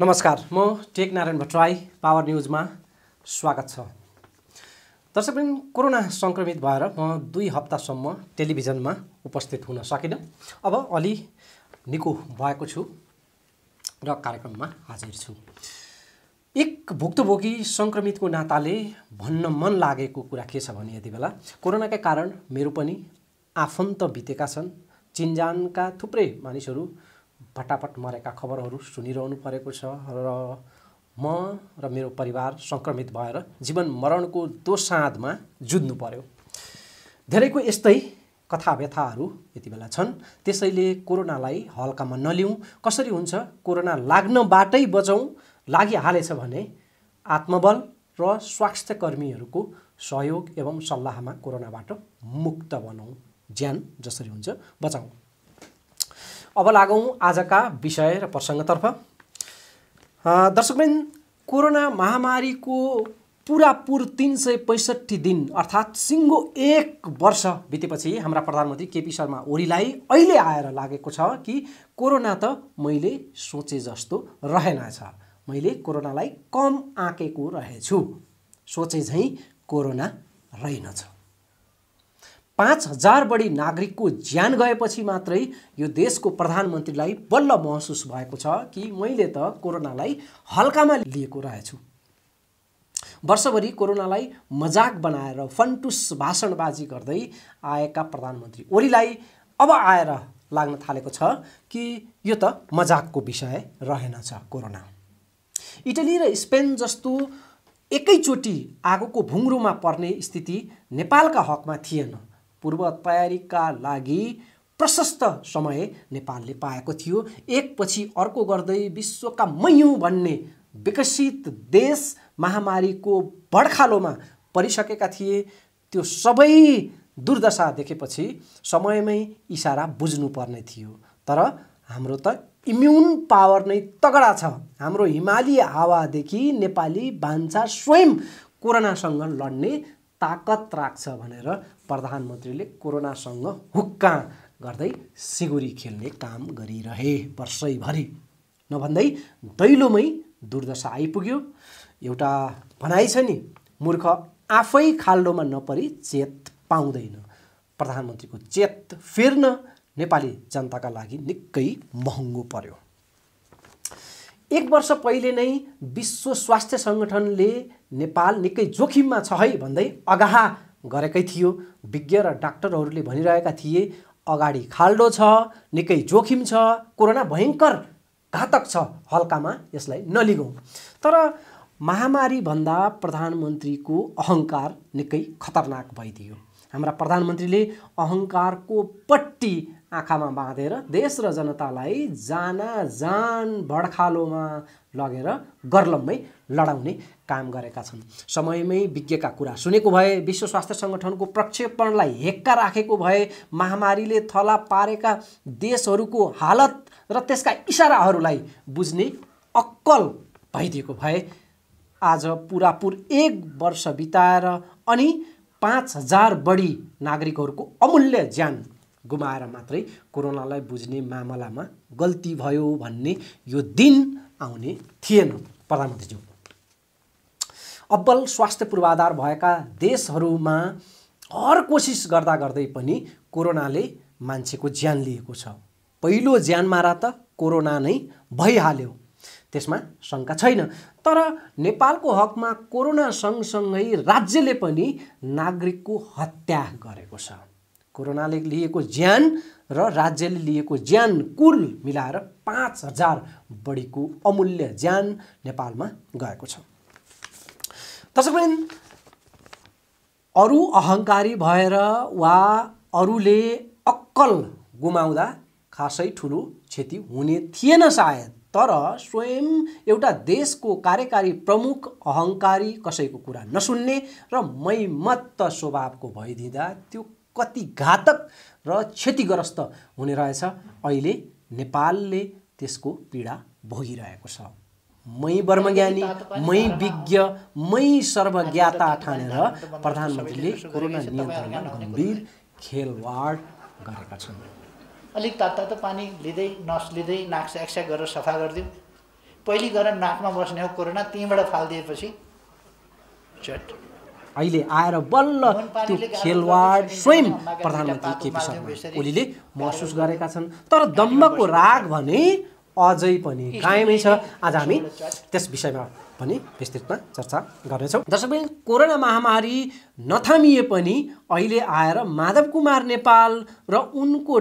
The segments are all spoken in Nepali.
नमस्कार, म टेकनारायण भट्टराई। पावर न्यूजमा स्वागत छ। दर्शकवृन्द, कोरोना संक्रमित भएर म 2 हप्तासम्म टेलिभिजनमा उपस्थित हुन सकिनँ। अब अलि निको भएको छु र कार्यक्रममा हाजिर छु। एक भुक्तभोगी संक्रमितको नाताले भन्न मन लागेको कुरा के छ भने यति बेला कोरोनाका कारण मेरो पनि आफन्त बितेका छन्। चिनजानका थुप्रै मानिसहरू फटाफट मरेका खबरहरू सुनिरहनु परेको छ र म र मेरो परिवार संक्रमित भएर जीवन मरणको दोसाँधमा जुझ्नु पर्यो। धेरैको यस्तै कथा व्यथाहरू यति बेला छन्। त्यसैले कोरोनालाई हल्कामा नलिउँ। कसरी हुन्छ, कोरोना लाग्नबाटै बचौँ। लागिहालेछ भने आत्मबल र स्वास्थ्य कर्मीहरूको सहयोग एवं सल्लाहमा कोरोनाबाट मुक्त बनौँ। ज्यान जसरी हुन्छ बचाउँ। अब लागौँ आजका विषय र प्रसङ्गतर्फ। दर्शकवृन्द, कोरोना महामारीको पुरापुर 365 दिन अर्थात् सिङ्गो 1 वर्ष बितेपछि हाम्रा प्रधानमन्त्री केपी शर्मा ओलीलाई अहिले आएर लागेको छ कि कोरोना त मैले सोचे जस्तो रहेनछ। मैले कोरोनालाई कम आँकेको रहेछु। सोचे झैँ कोरोना रहेनछ। 5000 बढी नागरिकको ज्यान गएपछि मात्रै यो देशको प्रधानमन्त्रीलाई बल्ल महसुस भएको छ कि मैले त कोरोनालाई हल्कामा लिएको रहेछु। वर्षभरि कोरोनालाई मजाक बनाएर फन्टुस भाषणबाजी गर्दै आएका प्रधानमन्त्री ओलीलाई अब आएर लाग्न थालेको छ कि यो त मजाकको विषय रहेनछ कोरोना। इटली र स्पेन जस्तो एकैचोटि आगोको भुङ्ग्रोमा पर्ने स्थिति नेपालका हकमा थिएन। पूर्व तयारीका लागि प्रशस्त समय नेपालले पाएको थियो। एकपछि अर्को गर्दै विश्वका मैयौँ भन्ने विकसित देश महामारीको बडखालोमा परिसकेका थिए। त्यो सबै दुर्दशा देखेपछि समयमै इसारा बुझ्नुपर्ने थियो। तर हाम्रो त इम्युन पावर नै तगडा छ। हाम्रो हिमाली हावादेखि नेपाली भान्सा स्वयं कोरोनासँग लड्ने ताकत राख्छ भनेर प्रधानमन्त्रीले कोरोनासँग हुक्का गर्दै सिगुरी खेल्ने काम गरिरहे वर्षैभरि। नभन्दै दैलोमै दुर्दशा आइपुग्यो। एउटा भनाइ छ नि, मूर्ख आफै खाल्डोमा नपरी चेत पाउँदैन। प्रधानमन्त्रीको चेत फेर्न नेपाली जनताका लागि निकै महँगो पर्यो। 1 वर्ष पहिले नै विश्व स्वास्थ्य सङ्गठनले नेपाल निकै जोखिममा छ है भन्दै अगाह गरेकै थियो। विज्ञ र डाक्टरहरूले भनिरहेका थिए अगाडि खाल्डो छ, निकै जोखिम छ, कोरोना भयङ्कर घातक छ, हल्कामा यसलाई नलिगौँ। तर महामारी भन्दा प्रधानमन्त्रीको अहङ्कार निकै खतरनाक भइदियो। हाम्रा प्रधानमन्त्रीले अहङ्कारको पट्टी आँखामा बाँधेर देश र जनतालाई जान भडखालोमा लगेर गर्लम्मै लडाउने काम गरेका छन्। समयमै विज्ञका कुरा सुनेको भए, विश्व स्वास्थ्य सङ्गठनको प्रक्षेपणलाई हेक्का राखेको भए, महामारीले थला पारेका देशहरूको हालत र त्यसका इसाराहरूलाई बुझ्ने अक्कल भइदिएको भए आज पुरापुर 1 वर्ष बिताएर अनि 5000 बढी नागरिकहरूको अमूल्य ज्यान गुमाएर मात्रै कोरोनालाई बुझ्ने मामलामा गल्ती भयो भन्ने यो दिन आउने थिएन। प्रधानमन्त्रीज्यू, अब्बल स्वास्थ्य पूर्वाधार भएका देशहरूमा हर कोसिस गर्दा गर्दै पनि कोरोनाले मान्छेको ज्यान लिएको छ। पहिलो ज्यानमारा त कोरोना नै भइहाल्यो, त्यसमा शङ्का छैन। तर नेपालको हकमा कोरोना सँगसँगै राज्यले पनि नागरिकको हत्या गरेको छ। कोरोनाले लिएको ज्यान र राज्यले लिएको ज्यान कुल मिलाएर 5000 बढीको अमूल्य ज्यान नेपालमा गएको छ। दर्शकवृन्द, अरू अहङ्कारी भएर वा अरूले अक्कल गुमाउँदा खासै ठुलो क्षति हुने थिएन सायद। तर स्वयं एउटा देशको कार्यकारी प्रमुख अहङ्कारी, कसैको कुरा नसुन्ने र मैमत्त स्वभावको भइदिँदा त्यो कति घातक र क्षतिग्रस्त हुने रहेछ। अहिले नेपालले त्यसको पीडा भोगिरहेको छ। मै ब्रह्मज्ञानी, मै विज्ञ, मै सर्वज्ञाता ठानेर प्रधानमन्त्रीले कोरोना नियन्त्रणमा गम्भीर खेलवाड गरेका छन्। अलिक तातो पानी लिँदै नस लिँदै नाक स्याक गरेर सफा गरिदिउँ। पहिले गएर नाकमा बस्ने हो कोरोना, त्यहीँबाट फालिदिएपछि चट अहिले आएर बल्ल त्यो खेलवाड स्वयं प्रधानमन्त्री केपी शर्मा ओलीले महसुस गरेका छन्। तर दम्बको राग भने अझै पनि कायमै छ। आज हामी त्यस विषयमा पनि विस्तृतमा चर्चा गर्नेछौँ। दर्शकवृन्द, कोरोना महामारी नथामिए पनि अहिले आएर माधव कुमार नेपाल र उनको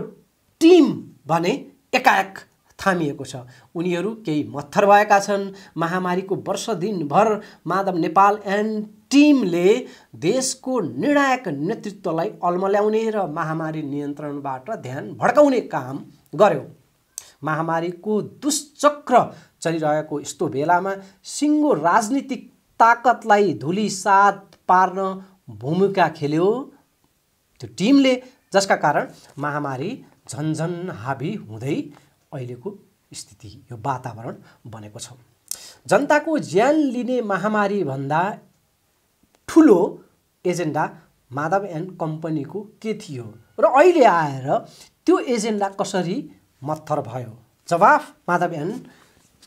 टिम भने एकाएक थामिएको छ। उनीहरू केही मत्थर भएका छन्। महामारीको वर्ष दिनभर माधव नेपाल एन्ड टिमले देशको निर्णायक नेतृत्वलाई अल्मल्याउने र महामारी नियन्त्रणबाट ध्यान भड्काउने काम गर्यो। महामारीको दुष्चक्र चलिरहेको यस्तो बेलामा सिङ्गो राजनीतिक ताकतलाई धुलिसात पार्न भूमिका खेल्यो त्यो टिमले, जसका कारण महामारी झन्झन हाबी हुँदै अहिलेको स्थिति यो वातावरण बनेको छ। जनताको ज्यान लिने महामारी भन्दा ठुलो एजेन्डा माधव एन्ड कम्पनीको के थियो र अहिले आएर त्यो एजेन्डा कसरी मत्थर भयो? जवाफ माधव एन्ड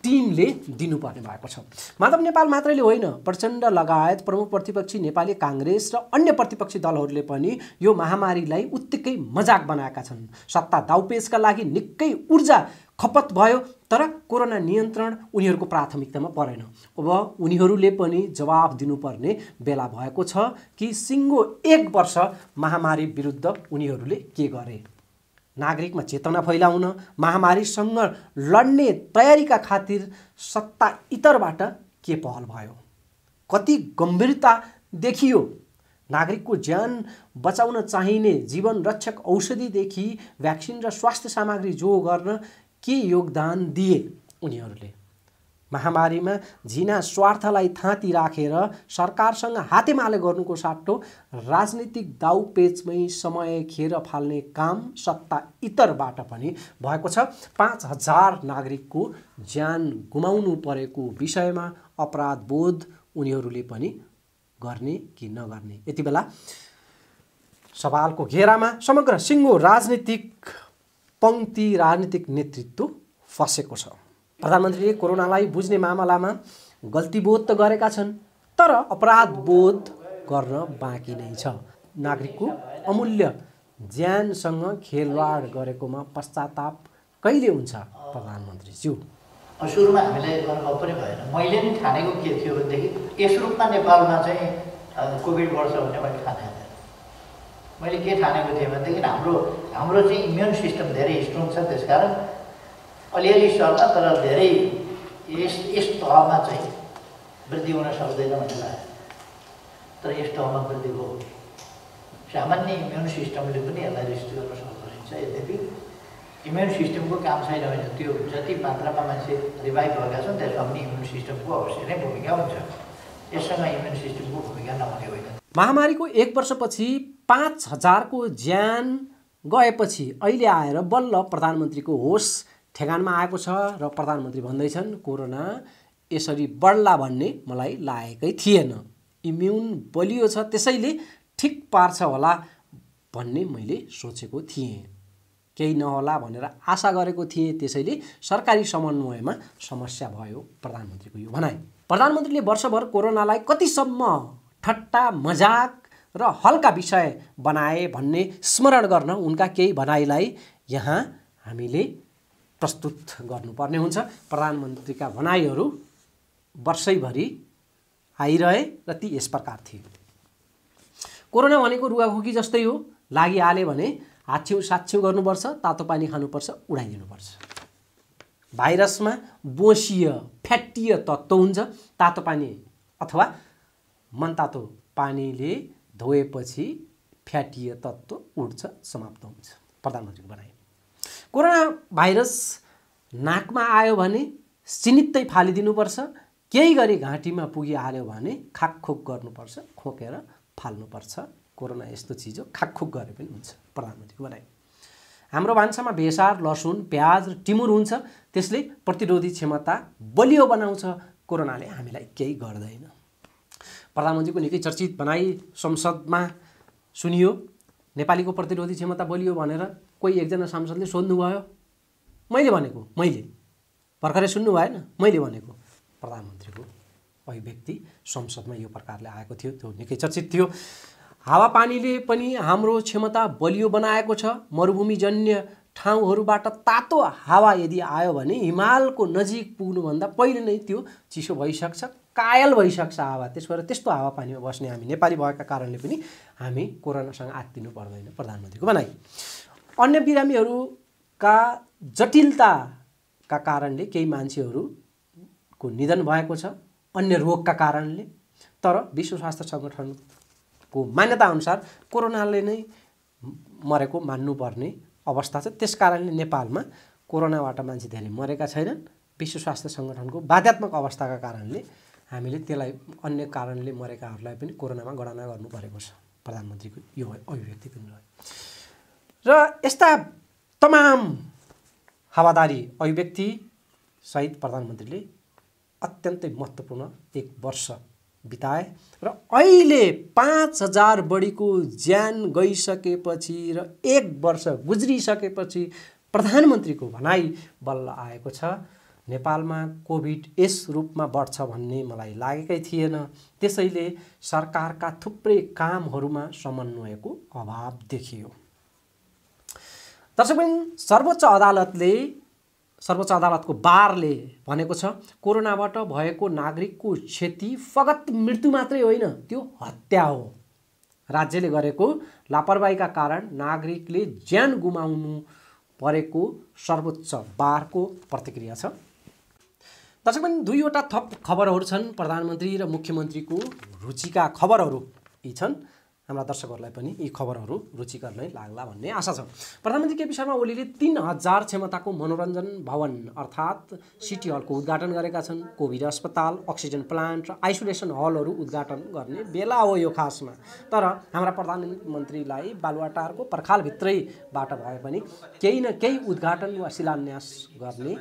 टिमले दिनुपर्ने भएको छ। माधव नेपाल मात्रैले होइन, प्रचण्ड लगायत प्रमुख प्रतिपक्षी नेपाली काङ्ग्रेस र अन्य प्रतिपक्षी दलहरूले पनि यो महामारीलाई उत्तिकै मजाक बनाएका छन्। सत्ता दाउपेचका लागि निकै ऊर्जा खपत भयो, तर कोरोना नियन्त्रण उनीहरूको प्राथमिकतामा परेन। अब उनीहरूले पनि जवाफ दिनुपर्ने बेला भएको छ कि सिङ्गो 1 वर्ष महामारी विरुद्ध उनीहरूले के गरे। नागरिकमा चेतना फैलाउन, महामारीसँग लड्ने तयारीका खातिर सत्ता इतरबाट के पहल भयो, कति गम्भीरता देखियो, नागरिकको ज्यान बचाउन चाहिने जीवन रक्षक औषधिदेखि भ्याक्सिन र स्वास्थ्य सामग्री जो गर्न के योगदान दिए उनीहरूले। महामारीमा झिना स्वार्थलाई थाँती राखेर सरकारसँग हातेमाले गर्नुको साटो राजनीतिक दाउपेचमै समय खेर फाल्ने काम सत्ता इतरबाट पनि भएको छ। 5000 नागरिकको ज्यान गुमाउनु परेको विषयमा अपराध बोध उनीहरूले पनि गर्ने कि नगर्ने, यति बेला सवालको घेरामा समग्र सिङ्गो राजनीतिक पङ्क्ति राजनीतिक नेतृत्व फसेको छ। प्रधानमन्त्रीले कोरोनालाई बुझ्ने मामलामा गल्तीबोध त गरेका छन्, तर अपराध बोध गर्न बाँकी नै छ। नागरिकको अमूल्य ज्यानसँग खेलवाड गरेकोमा पश्चाताप कहिले हुन्छ प्रधानमन्त्रीज्यू? सुरुमा हामीले अनुभव पनि भएन। मैले नि ठानेको के थियो भनेदेखि यस रूपमा नेपालमा चाहिँ कोभिड बढ्छ भन्ने मैले ठानेको थिएँ। मैले के ठानेको थिएँ भनेदेखि हाम्रो चाहिँ इम्युन सिस्टम धेरै स्ट्रङ छ, त्यसकारण अलिअलि सर्ला तर धेरै यस तहमा चाहिँ वृद्धि हुन सक्दैन भन्ने लाग्यो। तर यस तहमा वृद्धि भयो। सामान्य इम्युन सिस्टमले पनि यसलाई रेसिस्ट गर्न सक्दो रहेछ। यद्यपि इम्युन सिस्टमको काम छैन भने त्यो जति मात्रामा मान्छे रिभाइभ भएका छन् त्यसमा पनि इम्युन सिस्टमको अवश्य नै भूमिका हुन्छ। यससँग इम्युन सिस्टमको भूमिका नहुने होइन। महामारीको 1 वर्षपछि 5000 को ज्यान गएपछि अहिले आएर बल्ल प्रधानमन्त्रीको होस ठेगानमा आएको छ र प्रधानमन्त्री भन्दैछन् कोरोना यसरी बढ्ला भन्ने मलाई लागेकै थिएन। इम्युन बलियो छ, त्यसैले ठिक पार्छ होला भन्ने मैले सोचेको थिएँ। केही नहोला भनेर आशा गरेको थिएँ, त्यसैले सरकारी समन्वयमा समस्या भयो प्रधानमन्त्रीको यो भनाइ। प्रधानमन्त्रीले वर्षभर कोरोनालाई कतिसम्म ठट्टा मजाक र हल्का विषय बनाए भन्ने स्मरण गर्न उनका केही भनाइलाई यहाँ हामीले प्रस्तुत गर्नुपर्ने हुन्छ। प्रधानमन्त्रीका भनाइहरू वर्षैभरि आइरहे र ती यस प्रकार थिए। कोरोना भनेको रुगाखोकी जस्तै हो, लागिहाल्यो भने हाच्छिउँ साच्छिउँ गर्नुपर्छ, तातो पानी खानुपर्छ, उडाइदिनुपर्छ। भाइरसमा बोसीय फ्याटिय तत्त्व हुन्छ। तातो पानी अथवा मनतातो पानीले धोएपछि फ्याटिय तत्त्व उड्छ, समाप्त हुन्छ। प्रधानमन्त्रीको भनाइ। कोरोना भाइरस नाकमा आयो भने सिनित्तै फालिदिनुपर्छ, केही गरी घाँटीमा पुगिहाल्यो भने खाकखोक गर्नुपर्छ, खोकेर फाल्नुपर्छ। कोरोना यस्तो चिज हो, खाकखोक गरे पनि हुन्छ। प्रधानमन्त्रीको भनाइ। हाम्रो भान्सामा बेसार, लसुन, प्याज र टिमुर हुन्छ, त्यसले प्रतिरोधी क्षमता बलियो बनाउँछ। कोरोनाले हामीलाई केही गर्दैन। प्रधानमन्त्रीको निकै चर्चित भनाइ संसदमा सुनियो। नेपालीको प्रतिरोधी क्षमता बलियो भनेर कोही एकजना सांसदले सोध्नुभयो। मैले भनेको, मैले भर्खरै सुन्नु भएन, मैले भनेको प्रधानमन्त्रीको अभिव्यक्ति संसदमा यो प्रकारले आएको थियो, त्यो निकै चर्चित थियो। हावापानीले पनि हाम्रो क्षमता बलियो बनाएको छ। मरुभूमिजन्य ठाउँहरूबाट तातो हावा यदि आयो भने हिमालको नजिक पुग्नुभन्दा पहिले नै त्यो चिसो भइसक्छ, कायल भइसक्छ हावा। त्यसबाट त्यस्तो हावापानीमा बस्ने हामी नेपाली भएका कारणले पनि हामी कोरोनासँग आत्तिनु पर्दैन, प्रधानमन्त्रीको भनाइ। अन्य बिरामीहरूका जटिलताका कारणले केही मान्छेहरूको निधन भएको छ, अन्य रोगका कारणले। तर विश्व स्वास्थ्य सङ्गठनको मान्यता अनुसार कोरोनाले नै मरेको मान्नुपर्ने अवस्था छ। त्यस कारणले नेपालमा कोरोनाबाट मान्छे धेरै मरेका छैनन्। विश्व स्वास्थ्य सङ्गठनको बाध्यात्मक अवस्थाका कारणले हामीले त्यसलाई अन्य कारणले मरेकाहरूलाई पनि कोरोनामा गणना गर्नु परेको छ। प्रधानमन्त्रीको यो अभिव्यक्ति पनि रह्यो। र यस्ता तमाम हावादारी अभिव्यक्ति सहित प्रधानमन्त्रीले अत्यन्तै महत्त्वपूर्ण एक वर्ष बिताए र अहिले 5000 बढीको ज्यान गइसकेपछि र एक वर्ष गुज्रिसकेपछि प्रधानमन्त्रीको भनाइ बल्ल आएको छ। नेपालमा कोभिड यस रूपमा बढ्छ भन्ने मलाई लागेकै थिएन। त्यसैले सरकारका थुप्रै कामहरूमा समन्वयको अभाव देखियो। दर्शकवृन्द, सर्वोच्च अदालतको बारले भनेको छ कोरोनाबाट भएको नागरिकको क्षति फगत मृत्यु मात्रै होइन, त्यो हत्या हो। राज्यले गरेको लापरवाहीका कारण नागरिकले ज्यान गुमाउनु परेको सर्वोच्च बारको प्रतिक्रिया छ। दर्शकवृन्द, दुईवटा थप खबरहरू छन्। प्रधानमन्त्री र मुख्यमन्त्रीको रुचिका खबरहरू यी छन्। हाम्रा दर्शकहरूलाई पनि यी खबरहरू रुचिकर नै लाग्ला भन्ने आशा छ। प्रधानमन्त्री केपी शर्मा ओलीले 3000 क्षमताको मनोरञ्जन भवन अर्थात् सिटी हलको उद्घाटन गरेका छन्। कोभिड अस्पताल, अक्सिजन प्लान्ट र आइसोलेसन हलहरू उद्घाटन गर्ने बेला हो यो खासमा। तर हाम्रा प्रधानमन्त्रीलाई बालुवाटारको पर्खालभित्रैबाट भए पनि केही न केही उद्घाटन वा शिलान्यास गर्ने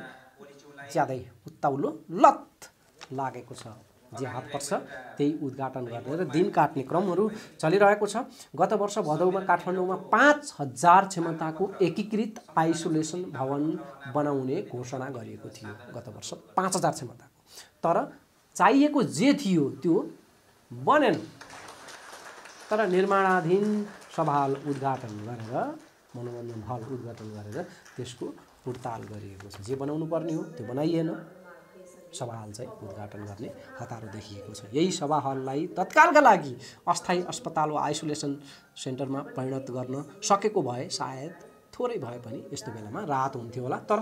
ज्यादै उत्ताउलो लत लागेको छ। जे हात पर्छ त्यही उद्घाटन गर्ने र दिन काट्ने क्रमहरू चलिरहेको छ। गत वर्ष भदौमा काठमाडौँमा 5000 क्षमताको एकीकृत आइसोलेसन भवन बनाउने घोषणा गरिएको थियो। गत वर्ष 5000 क्षमताको। तर चाहिएको जे थियो त्यो बनेन। तर निर्माणाधीन सभा हल उद्घाटन गरेर, मनोरञ्जन हल उद्घाटन गरेर त्यसको हुडताल गरिएको छ। जे बनाउनु पर्ने हो त्यो बनाइएन। सभा हल चाहिँ उद्घाटन गर्ने हतारो देखिएको छ। यही सभा हललाई तत्कालका लागि अस्थायी अस्पताल वा आइसोलेसन सेन्टरमा परिणत गर्न सकेको भए सायद थोरै भए पनि यस्तो बेलामा राहत हुन्थ्यो होला। तर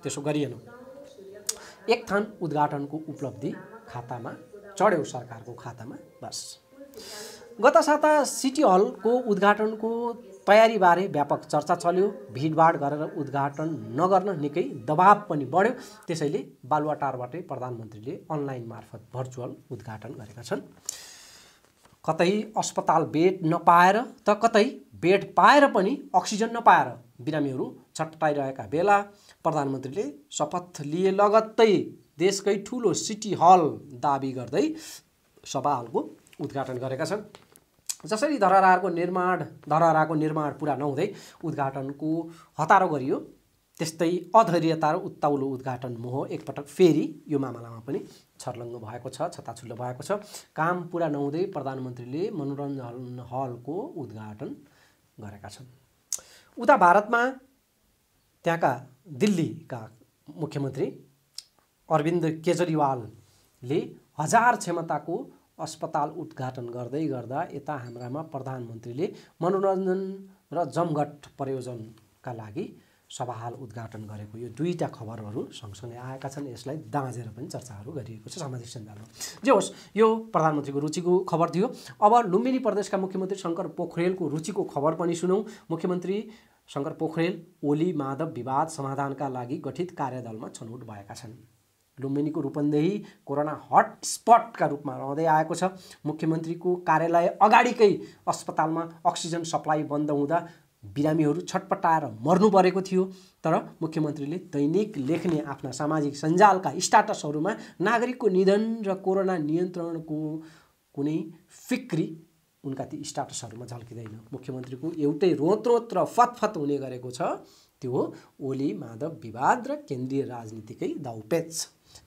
त्यसो गरिएन। एक थान उद्घाटनको उपलब्धि खातामा चढ्यो, सरकारको खातामा, बस। गत साता सिटी हलको उद्घाटनको तयारीबारे व्यापक चर्चा चल्यो। भिडभाड गरेर उद्घाटन नगर्न निकै दबाब पनि बढ्यो। त्यसैले बालुवाटारबाटै प्रधानमन्त्रीले अनलाइन मार्फत भर्चुअल उद्घाटन गरेका छन्। कतै अस्पताल बेड नपाएर त कतै बेड पाएर पनि अक्सिजन नपाएर बिरामीहरू छटपटाइरहेका बेला प्रधानमन्त्रीले शपथ लिए लगत्तै देशकै ठुलो सिटी हल दाबी गर्दै सभा हलको उद्घाटन गरेका छन्। जसरी धरहराको निर्माण पुरा नहुँदै उद्घाटनको हतारो गरियो, त्यस्तै अधैर्यता र उत्ताउलो उद्घाटन मोह एकपटक फेरि यो मामलामा पनि छर्लङ्ग भएको छ, छताछुल्लो भएको छ। काम पुरा नहुँदै प्रधानमन्त्रीले मनोरञ्जन हलको उद्घाटन गरेका छन्। उता भारतमा त्यहाँका दिल्लीका मुख्यमन्त्री अरविन्द केजरीवालले 1000 क्षमताको अस्पताल उद्घाटन गर्दै गर्दा यता हाम्रामा प्रधानमन्त्रीले मनोरञ्जन र जमघट प्रयोजनका लागि सभा हल उद्घाटन गरेको यो दुईटा खबरहरू सँगसँगै आएका छन्। यसलाई दाँजेर पनि चर्चाहरू गरिएको छ सामाजिक सञ्जालमा। जे होस्, यो प्रधानमन्त्रीको रुचिको खबर थियो। अब लुम्बिनी प्रदेशका मुख्यमन्त्री शङ्कर पोखरेलको रुचिको खबर पनि सुनौँ। मुख्यमन्त्री शङ्कर पोखरेल ओली माधव विवाद समाधानका लागि गठित कार्यदलमा छनौट भएका छन्। लुम्बिनीको रूपन्देही कोरोना हटस्पटका रूपमा रहँदै आएको छ। मुख्यमन्त्रीको कार्यालय अगाडिकै अस्पतालमा अक्सिजन सप्लाई बन्द हुँदा बिरामीहरू छटपटाएर मर्नु परेको थियो। तर मुख्यमन्त्रीले दैनिक लेख्ने आफ्ना सामाजिक सञ्जालका स्ट्याटसहरूमा नागरिकको निधन र कोरोना नियन्त्रणको कुनै फिक्री उनका ती स्ट्याटसहरूमा झल्किँदैन। मुख्यमन्त्रीको एउटै रोत र फतफत हुने गरेको छ, त्यो हो ओली माधव विवाद र केन्द्रीय राजनीतिकै दाउपेच।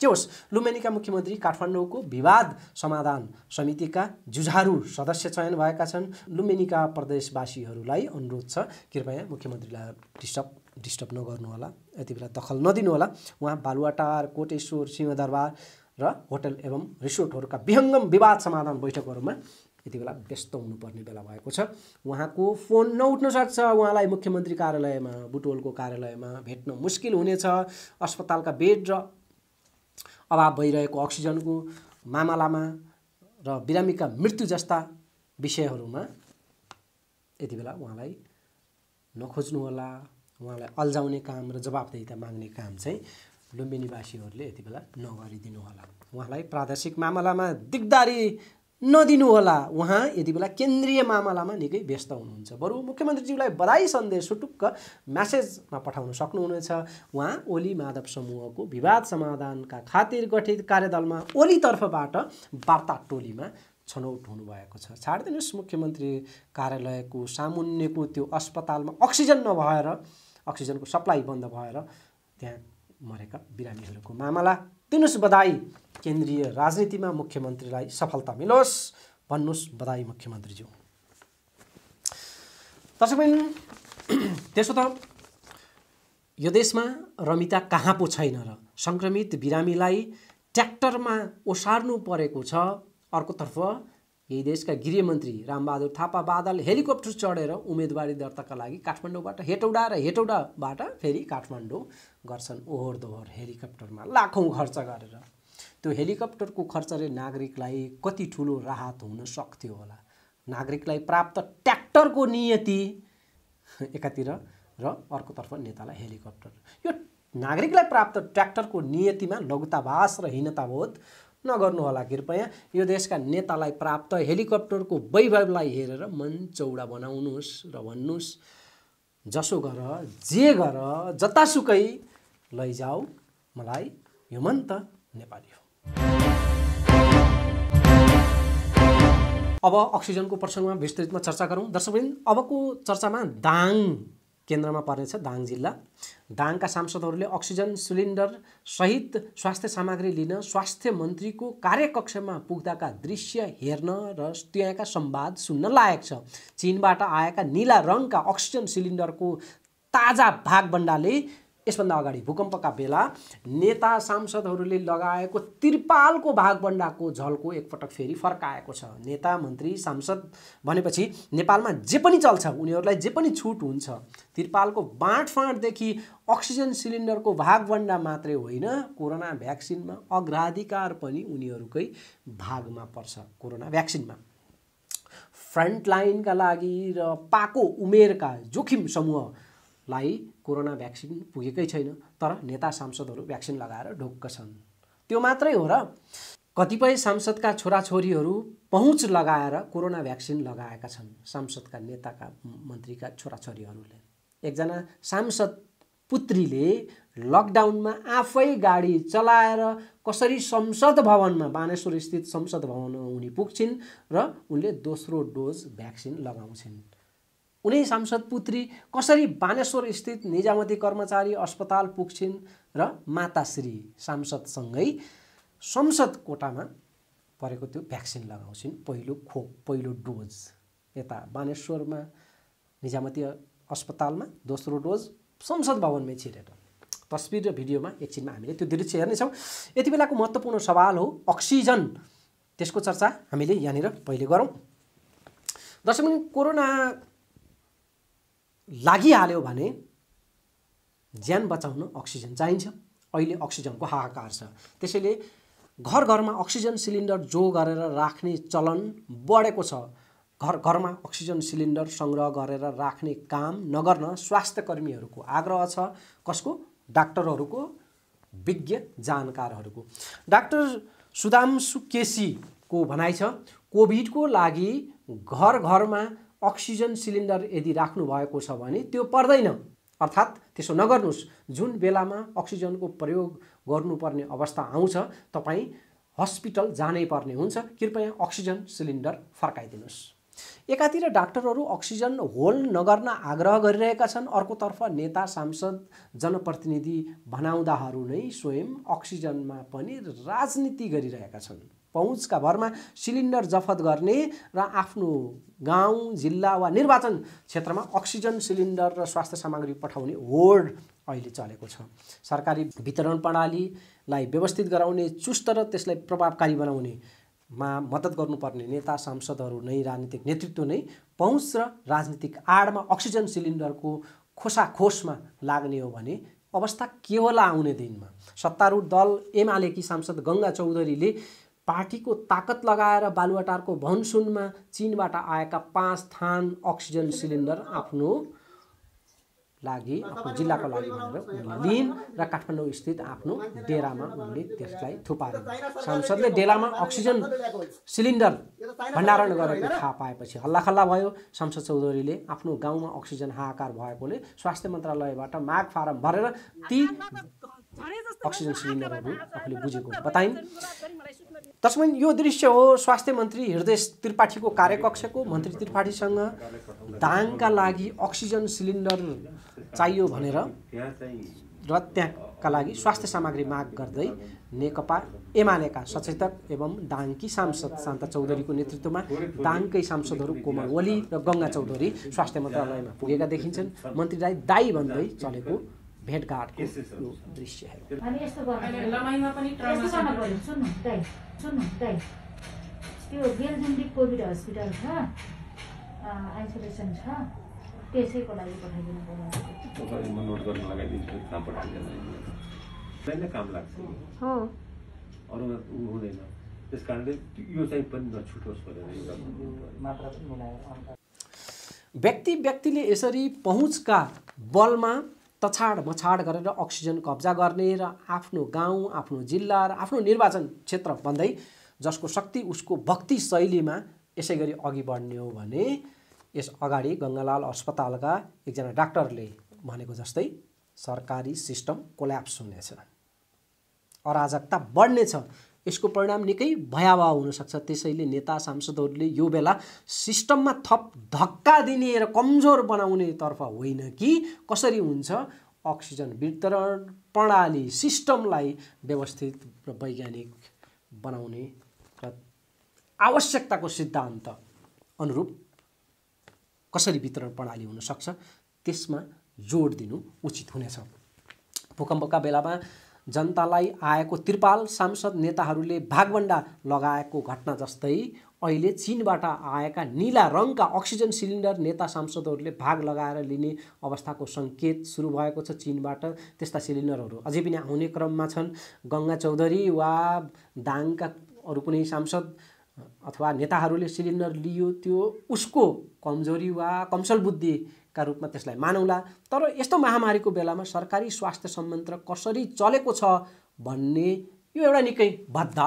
जे होस्, लुम्बिनीका मुख्यमन्त्री काठमाडौँको विवाद समाधान समितिका जुझारु सदस्य चयन भएका छन्। लुम्बिनीका प्रदेशवासीहरूलाई अनुरोध छ, कृपया मुख्यमन्त्रीलाई डिस्टर्ब नगर्नुहोला, यति बेला दखल नदिनुहोला। उहाँ बालुवाटार, कोटेश्वर, सिंहदरबार र होटल एवं रिसोर्टहरूका विहङ्गम विवाद समाधान बैठकहरूमा यति बेला व्यस्त हुनुपर्ने बेला भएको छ। उहाँको फोन नउठ्न सक्छ। उहाँलाई मुख्यमन्त्री कार्यालयमा, बुटवलको कार्यालयमा भेट्न मुस्किल हुनेछ। अस्पतालका बेड र अभाव भइरहेको अक्सिजनको मामलामा र बिरामीका मृत्यु जस्ता विषयहरूमा यति बेला उहाँलाई नखोज्नुहोला। उहाँलाई अल्झाउने काम र जवाबदेहिता माग्ने काम चाहिँ लुम्बिनीवासीहरूले यति बेला नगरिदिनुहोला। उहाँलाई प्रादेशिक मामलामा दिगदारी नदिनुहोला। उहाँ यति बेला केन्द्रीय मामलामा निकै व्यस्त हुनुहुन्छ। बरु मुख्यमन्त्रीज्यूलाई बधाई सन्देश सुटुक्क म्यासेजमा पठाउन सक्नुहुनेछ। उहाँ ओली माधव समूहको विवाद समाधानका खातिर गठित कार्यदलमा ओलीतर्फबाट वार्ता टोलीमा छनौट हुनुभएको छ। छाडिदिनुहोस्, मुख्यमन्त्री कार्यालयको सामुन्नेको त्यो अस्पतालमा अक्सिजन नभएर, अक्सिजनको सप्लाई बन्द भएर त्यहाँ मरेका बिरामीहरूको मामला। दिनुहोस् बधाई। केन्द्रीय राजनीतिमा मुख्यमन्त्रीलाई सफलता मिलोस् भन्नुहोस् बधाई मुख्यमन्त्रीज्यू। दर्शकबिन, त्यसो त यो देशमा रमिता कहाँ पो छैन र? सङ्क्रमित बिरामीलाई ट्र्याक्टरमा ओसार्नु परेको छ। अर्कोतर्फ यही देशका गृहमन्त्री रामबहादुर थापा बादल हेलिकप्टर चढेर उम्मेदवारी दर्ताका लागि काठमाडौँबाट हेटौडा र हेटौडाबाट फेरि काठमाडौँ गर्छन्। ओहोर दोहोर हेलिकप्टरमा लाखौँ खर्च गरेर। त्यो हेलिकप्टरको खर्चले नागरिकलाई कति ठुलो राहत हुन सक्थ्यो होला। नागरिकलाई प्राप्त ट्र्याक्टरको नियति एकातिर र अर्कोतर्फ नेतालाई हेलिकप्टर। यो नागरिकलाई प्राप्त ट्र्याक्टरको नियतिमा लघुताभास र हीनताबोध नगर्नुहोला कृपया। यो देशका नेतालाई प्राप्त हेलिकप्टरको वैभवलाई हेरेर मन चौडा बनाउनुहोस् र भन्नुहोस्, जसो गर, जे गर, जतासुकै लैजाऊ, मलाई यो मन त नेपाली हो। अब अक्सिजनको प्रसङ्गमा विस्तृतमा चर्चा गरौँ। दर्शकवृन्द, अबको चर्चामा दाङ केन्द्रमा पर्नेछ। दाङ जिल्ला। दाङका सांसदहरूले अक्सिजन सिलिन्डर सहित स्वास्थ्य सामग्री लिन स्वास्थ्य मन्त्रीको कार्यकक्षमा पुग्दाका दृश्य हेर्न र त्यहाँका संवाद सुन्न लायक छ। चीनबाट आएका नीला रङका अक्सिजन सिलिन्डरको ताजा भागभण्डाले यसभन्दा अगाडि भूकम्पका बेला नेता सांसदहरूले लगाएको तिरपालको भागभण्डाको झल्को एकपटक फेरि फर्काएको छ। नेता मन्त्री सांसद भनेपछि नेपालमा जे पनि चल्छ, उनीहरूलाई जे पनि छुट हुन्छ। तिरपालको बाँडफाँडदेखि अक्सिजन सिलिन्डरको भागभण्डा मात्रै होइन, कोरोना भ्याक्सिनमा अग्राधिकार पनि उनीहरूकै भागमा पर्छ। कोरोना भ्याक्सिनमा फ्रन्टलाइनका लागि र पाको उमेरका जोखिम समूहलाई कोरोना भ्याक्सिन पुगेकै छैन, तर नेता सांसदहरू भ्याक्सिन लगाएर ढुक्क छन्। त्यो मात्रै हो र कतिपय सांसदका छोराछोरीहरू पहुँच लगाएर कोरोना भ्याक्सिन लगाएका छन्। सांसदका नेताका मन्त्रीका छोराछोरीहरूले। एकजना सांसद पुत्रीले लकडाउनमा आफै गाडी चलाएर कसरी संसद भवनमा, बानेश्वर स्थित संसद भवनमा उनी पुग्छिन् र उनले दोस्रो डोज भ्याक्सिन लगाउँछिन्। उनी सांसद पुत्री कसरी बानेश्वर स्थित निजामती कर्मचारी अस्पताल पुग्छिन् र माताश्री सांसदसँगै संसद कोटामा परेको त्यो भ्याक्सिन लगाउँछिन्। पहिलो खोप, पहिलो डोज यता बानेश्वरमा निजामती अस्पतालमा, दोस्रो डोज संसद भवनमै छिरेर। तस्बिर र भिडियोमा एकछिनमा हामीले त्यो दृश्य हेर्नेछौँ। यति बेलाको महत्त्वपूर्ण सवाल हो अक्सिजन। त्यसको चर्चा हामीले यहाँनिर पहिले गरौँ। दर्शकबिन, कोरोना लागिहाल्यो भने ज्यान बचाउन अक्सिजन चाहिन्छ। अहिले अक्सिजनको हाहाकार छ। त्यसैले घर घरमा अक्सिजन सिलिन्डर जो गरेर राख्ने चलन बढेको छ। घर घरमा अक्सिजन सिलिन्डर सङ्ग्रह गरेर राख्ने काम नगर्न स्वास्थ्यकर्मीहरूको आग्रह छ। कसको? डाक्टरहरूको, विज्ञ जानकारहरूको। डाक्टर सुधांशु केसीको भनाइ छ, कोभिडको लागि घर घरमा अक्सिजन सिलिन्डर यदि राख्नु भएको छ भने त्यो पर्दैन, अर्थात् त्यसो नगर्नुहोस्। जुन बेलामा अक्सिजनको प्रयोग गर्नुपर्ने अवस्था आउँछ तपाईँ हस्पिटल जानै पर्ने हुन्छ। कृपया अक्सिजन सिलिन्डर फर्काइदिनुहोस्। एकातिर डाक्टरहरू अक्सिजन होल्ड नगर्न आग्रह गरिरहेका छन्, अर्कोतर्फ नेता सांसद जनप्रतिनिधि भनाउँदाहरू नै स्वयं अक्सिजनमा पनि राजनीति गरिरहेका छन्। पहुँचका भरमा सिलिन्डर जफत गर्ने र आफ्नो गाउँ जिल्ला वा निर्वाचन क्षेत्रमा अक्सिजन सिलिन्डर र स्वास्थ्य सामग्री पठाउने होड अहिले चलेको छ। सरकारी वितरण प्रणालीलाई व्यवस्थित गराउने, चुस्त र त्यसलाई प्रभावकारी बनाउनेमा मद्दत गर्नुपर्ने नेता सांसदहरू नै, राजनीतिक नेतृत्व नै पहुँच र राजनीतिक आडमा अक्सिजन सिलिन्डरको खोसाखोसमा लाग्ने हो भने अवस्था के होला आउने दिनमा? सत्तारूढ दल एमालेकी सांसद गङ्गा चौधरीले पार्टीको ताकत लगाएर बालुवाटारको भनसुनमा चीनबाट आएका 5 थान अक्सिजन सिलिन्डर आफ्नो जिल्लाको लागि भनेर उनले लिइन् र काठमाडौँ स्थित आफ्नो डेरामा उनले त्यसलाई थुपारिन्। सांसदले डेरामा अक्सिजन सिलिन्डर भण्डारण गरेको थाहा पाएपछि हल्लाखल्ला भयो। सांसद चौधरीले आफ्नो गाउँमा अक्सिजन हाहाकार भएकोले स्वास्थ्य मन्त्रालयबाट माग फारम भरेर ती अक्सिजन सिलिन्डरहरू आफूले बुझेको बताइन्। तस्मै यो दृश्य हो स्वास्थ्य मन्त्री हृदय त्रिपाठीको कार्यकक्षको। मन्त्री त्रिपाठीसँग दाङका लागि अक्सिजन सिलिन्डर चाहियो भनेर र त्यहाँका लागि स्वास्थ्य सामग्री माग गर्दै नेकपा एमालेका सचेतक एवं दाङकी सांसद शान्ता चौधरीको नेतृत्वमा दाङकै सांसदहरू कोमल ओली र गङ्गा चौधरी स्वास्थ्य मन्त्रालयमा पुगेका देखिन्छन्। मन्त्रीलाई दाई भन्दै चलेको भेटघाटको यो दृश्य हो। त्यो बेलजुन्डी कोभिड हस्पिटल छ, आइसोलेसन छ, त्यसैको लागि पठाइदिनु पर्यो। म नोट गर्न लगाइदिन्छु, कहाँ पठाइदिनु काम लाग्छ हो, अरू हुँदैन। त्यस कारणले यो चाहिँ पनि नछुटोस् भनेर मात्रा पनि मिलाएर व्यक्ति व्यक्तिले यसरी पहुँचका बलमा तछाड मछाड गरेर अक्सिजन कब्जा गर्ने र आफ्नो गाउँ, आफ्नो जिल्ला र आफ्नो निर्वाचन क्षेत्र भन्दै जसको शक्ति उसको भक्ति शैलीमा यसै गरी अघि बढ्ने हो भने यस अगाडि गङ्गालाल अस्पतालका एकजना डाक्टरले भनेको जस्तै सरकारी सिस्टम कोल्याप्स हुनेछ, अराजकता बढ्नेछ। यसको परिणाम निकै भयावह हुनसक्छ। त्यसैले नेता सांसदहरूले यो बेला सिस्टममा थप धक्का दिने र कमजोर बनाउने तर्फ होइन कि कसरी हुन्छ अक्सिजन वितरण प्रणाली सिस्टमलाई व्यवस्थित र वैज्ञानिक बनाउने र आवश्यकताको सिद्धान्त अनुरूप कसरी वितरण प्रणाली हुन सक्छ त्यसमा जोड दिनु उचित हुनेछ। भूकम्पका बेलामा जनतालाई आएको त्रिपाल सांसद नेताहरूले भागभण्डा लगाएको घटना जस्तै अहिले चीनबाट आएका नीला रङका अक्सिजन सिलिन्डर नेता सांसदहरूले भाग लगाएर लिने अवस्थाको सङ्केत सुरु भएको छ। चीनबाट त्यस्ता सिलिन्डरहरू अझै पनि आउने क्रममा छन्। गङ्गा चौधरी वा दाङका अरू कुनै सांसद अथवा नेताहरूले सिलिन्डर लियो, त्यो उसको कमजोरी वा कमसल बुद्धिका रूपमा त्यसलाई मानौला। तर यस्तो महामारीको बेलामा सरकारी स्वास्थ्य संयन्त्र कसरी चलेको छ भन्ने यो एउटा निकै भद्द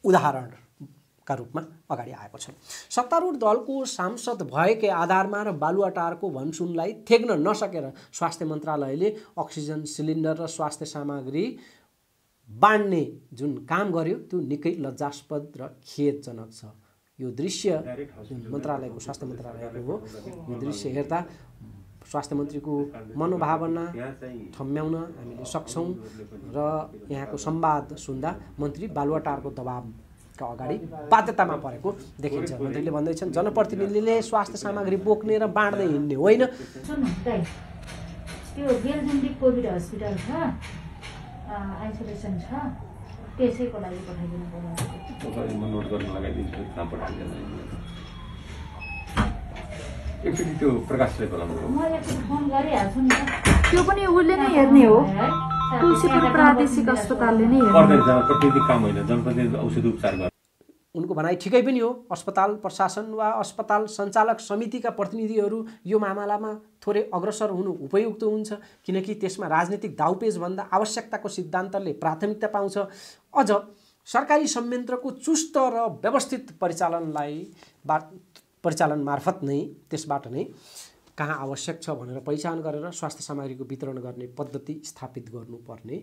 उदाहरणका रूपमा अगाडि आएको छ। सत्तारूढ दलको सांसद भएकै आधारमा र बालुवाटारको भनसुनलाई थेग्न नसकेर स्वास्थ्य मन्त्रालयले अक्सिजन सिलिन्डर र स्वास्थ्य सामग्री बाँड्ने जुन काम गर्यो त्यो निकै लज्जास्पद र खेदजनक छ। यो दृश्य जुन मन्त्रालयको स्वास्थ्य मन्त्रालयको हो, यो दृश्य हेर्दा स्वास्थ्य मन्त्रीको मनोभावना ठम्म्याउन हामीले सक्छौँ र यहाँको संवाद सुन्दा मन्त्री बालुवाटारको दबावका अगाडि बाध्यतामा परेको देखिन्छ। मन्त्रीले भन्दैछन् जनप्रतिनिधिले स्वास्थ्य सामग्री बोक्ने र बाँड्दै हिँड्ने होइन। त्यो बेलजुन्डी कोभिड हस्पिटल छ, आइसोलेसन छ, त्यसैको लागि पठाइदिनु पर्यो। म नोट गर्न लगाइदिन्छु, कहाँ पठाइदिनु। एकचोटि त्यो प्रकाशले बोलाउनु, म एकचोटि फोन गरिहाल्छु नि। त्यो पनि उसले नै हेर्ने हो, तुलसीपुर प्रादेशिक अस्पतालले नै हेर्ने। पर्दैन, जनप्रतिनिधि काम होइन, जनप्रतिनिधि औषधि उपचार गर्छ। उनको भनाइ ठिकै पनि हो। अस्पताल प्रशासन वा अस्पताल सञ्चालक समितिका प्रतिनिधिहरू यो मामलामा थोरै अग्रसर हुनु उपयुक्त हुन्छ, किनकि त्यसमा राजनीतिक दाउपेचभन्दा आवश्यकताको सिद्धान्तले प्राथमिकता पाउँछ। अझ सरकारी संयन्त्रको चुस्त र व्यवस्थित परिचालन मार्फत नै त्यसबाट नै कहाँ आवश्यक छ भनेर पहिचान गरेर स्वास्थ्य सामग्रीको वितरण गर्ने पद्धति स्थापित गर्नुपर्ने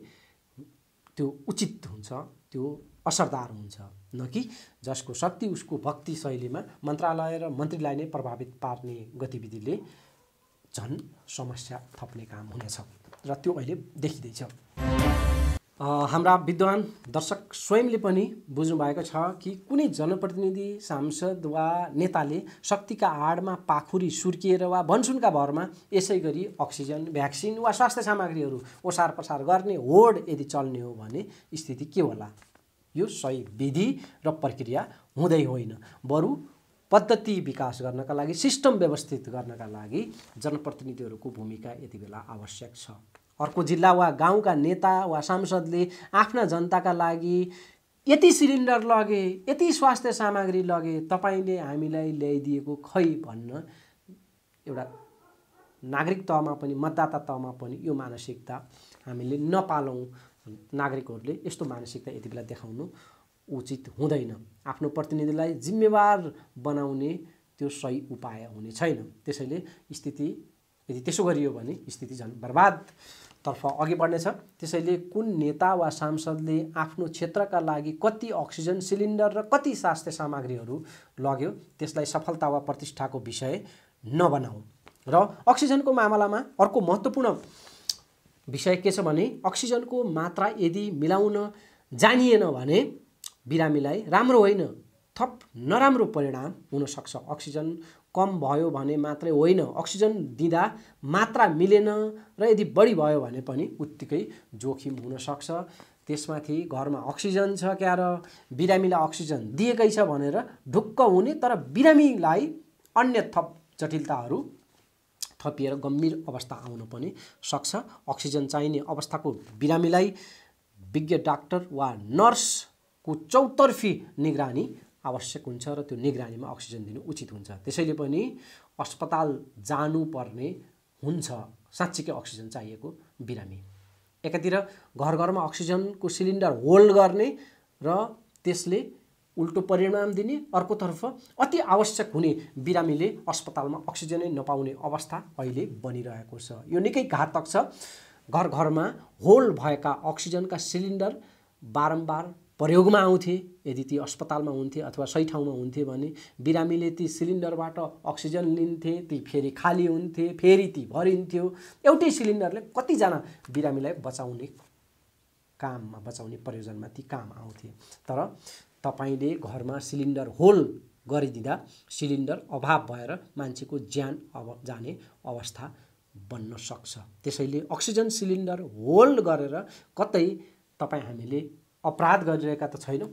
त्यो उचित हुन्छ, त्यो असरदार हुन्छ, न कि जसको शक्ति उसको भक्ति शैलीमा मन्त्रालय र मन्त्रीलाई नै प्रभावित पार्ने गतिविधिले झन् समस्या थप्ने काम हुनेछ र त्यो अहिले देखिँदैछ। हाम्रा विद्वान दर्शक स्वयंले पनि बुझ्नुभएको छ कि कुनै जनप्रतिनिधि, सांसद वा नेताले शक्तिका आडमा पाखुरी सुर्किएर वा भनसुनका भरमा यसै गरी अक्सिजन, भ्याक्सिन वा स्वास्थ्य सामग्रीहरू ओसार पसार गर्ने होड यदि चल्ने हो भने स्थिति के होला? यो सही विधि र प्रक्रिया हुँदै होइन, बरु पद्धति विकास गर्नका लागि, सिस्टम व्यवस्थित गर्नका लागि जनप्रतिनिधिहरूको भूमिका यति बेला आवश्यक छ। अर्को जिल्ला वा गाउँका नेता वा सांसदले आफ्ना जनताका लागि यति सिलिन्डर लगे, यति स्वास्थ्य सामग्री लगे, तपाईले हामीलाई ल्याइदिएको खै भन्न एउटा नागरिक तहमा पनि मतदाता तहमा पनि यो मानसिकता हामीले नपालौँ। नागरिकहरूले यस्तो मानसिकता यति बेला देखाउनु उचित हुँदैन। आफ्नो प्रतिनिधिलाई जिम्मेवार बनाउने त्यो सही उपाय हुने छैन। त्यसैले स्थिति यदि त्यसो गरियो भने स्थिति झन् बर्बादतर्फ अघि बढ्नेछ। त्यसैले कुन नेता वा सांसदले आफ्नो क्षेत्रका लागि कति अक्सिजन सिलिन्डर र कति स्वास्थ्य सामग्रीहरू लग्यो त्यसलाई सफलता वा प्रतिष्ठाको विषय नबनाऊ। र अक्सिजनको मामलामा अर्को महत्त्वपूर्ण विषय के छ भने अक्सिजनको मात्रा यदि मिलाउन जानिएन भने बिरामीलाई राम्रो होइन, थप नराम्रो परिणाम हुन सक्छ। अक्सिजन कम भयो भने मात्रै होइन, अक्सिजन दिँदा मात्रा मिलेन र यदि बढी भयो भने पनि उत्तिकै जोखिम हुन सक्छ। त्यसमाथि घरमा अक्सिजन छ क्या र बिरामीलाई अक्सिजन दिएकै छ भनेर ढुक्क हुने, तर बिरामीलाई अन्य थप जटिलताहरू थपिएर गम्भीर अवस्था आउन पनि सक्छ। अक्सिजन चाहिने अवस्थाको बिरामीलाई विज्ञ डाक्टर वा नर्सको चौतर्फी निगरानी आवश्यक हुन्छ र त्यो निगरानीमा अक्सिजन दिनु उचित हुन्छ। त्यसैले पनि अस्पताल जानुपर्ने हुन्छ साँच्चीकै अक्सिजन चाहिएको बिरामी। एकातिर घर घरमा अक्सिजनको सिलिन्डर होल्ड गर्ने र त्यसले उल्टो परिणाम दिने, अर्कोतर्फ अति आवश्यक हुने बिरामीले अस्पतालमा अक्सिजनै नपाउने अवस्था अहिले बनिरहेको छ। यो निकै घातक छ। घर घरमा होल्ड भएका अक्सिजनका सिलिन्डर बारम्बार प्रयोगमा आउँथे। यदि ती अस्पतालमा हुन्थे अथवा सही ठाउँमा हुन्थे भने बिरामीले ती सिलिन्डरबाट अक्सिजन लिन्थे, ती फेरि खाली हुन्थे, फेरि ती भरिन्थ्यो। एउटै सिलिन्डरले कतिजना बिरामीलाई बचाउने काममा, बचाउने प्रयोजनमा ती काम आउँथे। तर तपाईले घरमा सिलिन्डर होल्ड गरिदिँदा सिलिन्डर अभाव भएर मान्छेको ज्यान जाने अवस्था बन्न सक्छ। त्यसैले अक्सिजन सिलिन्डर होल्ड गरेर कतै तपाईँ हामीले अपराध गरिरहेका त छैनौँ।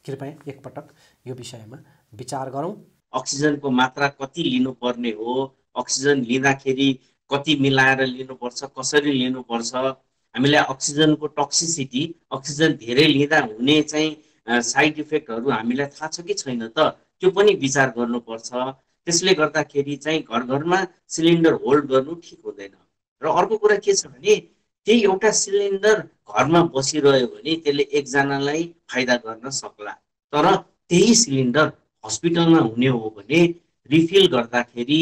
कृपया एकपटक यो विषयमा विचार गरौँ। अक्सिजनको मात्रा कति लिनुपर्ने हो, अक्सिजन लिँदाखेरि कति मिलाएर लिनुपर्छ, कसरी लिनुपर्छ, हामीलाई अक्सिजनको टक्सिसिटी, अक्सिजन धेरै लिँदा हुने चाहिँ साइड इफेक्टहरू हामीलाई थाहा छ कि छैन त, त्यो पनि विचार गर्नुपर्छ। त्यसले गर्दाखेरि चाहिँ घर घरमा सिलिन्डर होल्ड गर्नु ठिक हुँदैन। र अर्को कुरा के छ भने त्यही एउटा सिलिन्डर घरमा बसिरह्यो भने त्यसले एकजनालाई फाइदा गर्न सक्ला, तर त्यही सिलिन्डर हस्पिटलमा हुने हो भने रिफिल गर्दाखेरि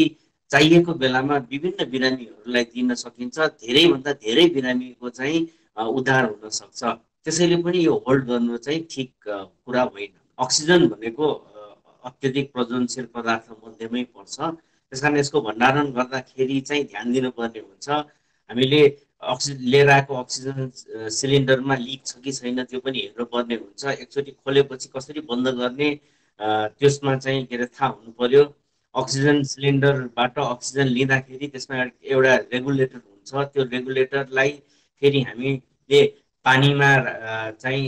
चाहिएको बेलामा विभिन्न बिरामीहरूलाई दिन सकिन्छ। धेरैभन्दा धेरै बिरामीको चाहिँ उद्धार हुन सक्छ। त्यसैले पनि यो होल्ड गर्नु चाहिँ ठिक कुरा होइन। अक्सिजन भनेको अत्यधिक प्रज्वलनशील पदार्थ मध्येमै पर्छ। त्यसकारण यसको भण्डारण गर्दाखेरि चाहिँ ध्यान दिनुपर्ने हुन्छ। हामीले लिएर आएको अक्सिजन सिलिन्डरमा लिक छ कि छैन त्यो पनि हेर्नुपर्ने हुन्छ। एकचोटि खोलेपछि कसरी बन्द गर्ने त्यसमा चाहिँ के अरे थाहा हुनु पर्यो। अक्सिजन सिलिन्डरबाट अक्सिजन लिँदाखेरि त्यसमा एउटा रेगुलेटर हुन्छ। त्यो रेगुलेटरलाई फेरि हामीले पानीमा चाहिँ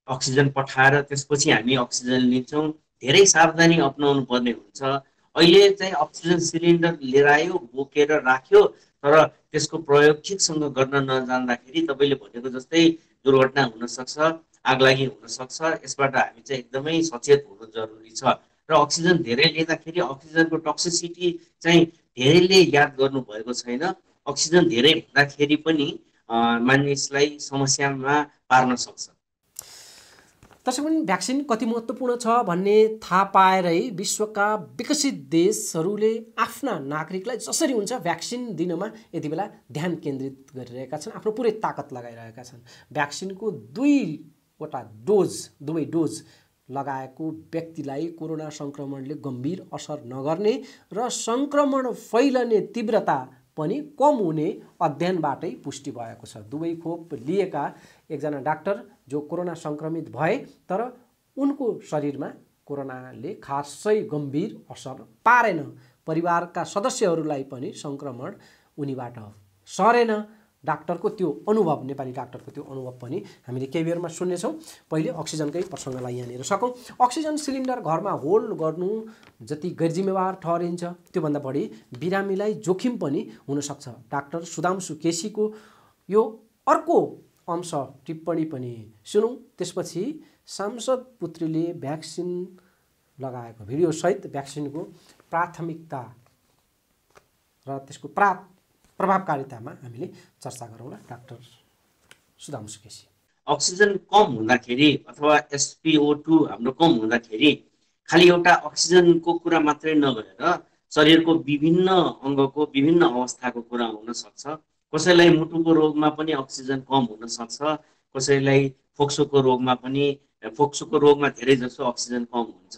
अक्सिजन पठाएर त्यसपछि हामी अक्सिजन लिन्छौँ। धेरै सावधानी अपनाउनु पर्ने हुन्छ। अहिले चाहिँ अक्सिजन सिलिन्डर लिएर आयो, बोकेर राख्यो, तर त्यसको प्रयोग ठिकसँग गर्न नजान्दाखेरि तपाईँले भनेको जस्तै दुर्घटना हुन सक्छ, आगलागी हुन सक्छ। यसबाट हामी चाहिँ एकदमै सचेत हुनु जरुरी छ। र अक्सिजन धेरै लिँदाखेरि अक्सिजनको टक्सिसिटी चाहिँ धेरैले याद गर्नुभएको छैन। अक्सिजन धेरै हुँदाखेरि पनि मानिसलाई समस्यामा पार्न सक्छ। त्यसै पनि भ्याक्सिन कति महत्त्वपूर्ण छ भन्ने थाहा पाएरै विश्वका विकसित देशहरूले आफ्ना नागरिकलाई जसरी हुन्छ भ्याक्सिन दिनमा यति बेला ध्यान केन्द्रित गरिरहेका छन्, आफ्नो पुरै ताकत लगाइरहेका छन्। भ्याक्सिनको 2 वटा डोज दुवै डोज लगाएको व्यक्तिलाई कोरोना संक्रमणले गम्भीर असर नगर्ने र संक्रमण फैलने तीव्रता पनि कम हुने अध्ययनबाटै पुष्टि भएको छ। दुवै खोप लिएका एकजना डाक्टर जो कोरोना संक्रमित भए तर उनको शरीरमा कोरोनाले खासै गम्भीर असर पारेन, परिवारका सदस्यहरूलाई पनि संक्रमण उनीबाट सरेन। डाक्टरको त्यो अनुभव, नेपाली डाक्टरको त्यो अनुभव पनि हामीले केही बेरमा सुन्नेछौँ। पहिले अक्सिजनकै प्रसङ्गलाई यहाँनिर सकौँ। अक्सिजन सिलिन्डर घरमा होल्ड गर्नु जति गैरजिम्मेवार ठहरिन्छ त्योभन्दा बढी बिरामीलाई जोखिम पनि हुनसक्छ। डाक्टर सुधांशु केसीको यो अर्को अंश टिप्पणी पनि सुनौँ, त्यसपछि सांसद पुत्रीले भ्याक्सिन लगाएको भिडियोसहित भ्याक्सिनको प्राथमिकता र त्यसको प्रभावकारितामा हामीले चर्चा गरौँला। डाक्टर सुधांशु केसी, अक्सिजन कम हुँदाखेरि अथवा SpO2 हाम्रो कम हुँदाखेरि खालि एउटा अक्सिजनको कुरा मात्रै नभएर शरीरको विभिन्न अङ्गको विभिन्न अवस्थाको कुरा हुन सक्छ। कसैलाई मुटुको रोगमा पनि अक्सिजन कम हुन सक्छ, कसैलाई फोक्सोको रोगमा धेरै जसो अक्सिजन कम हुन्छ।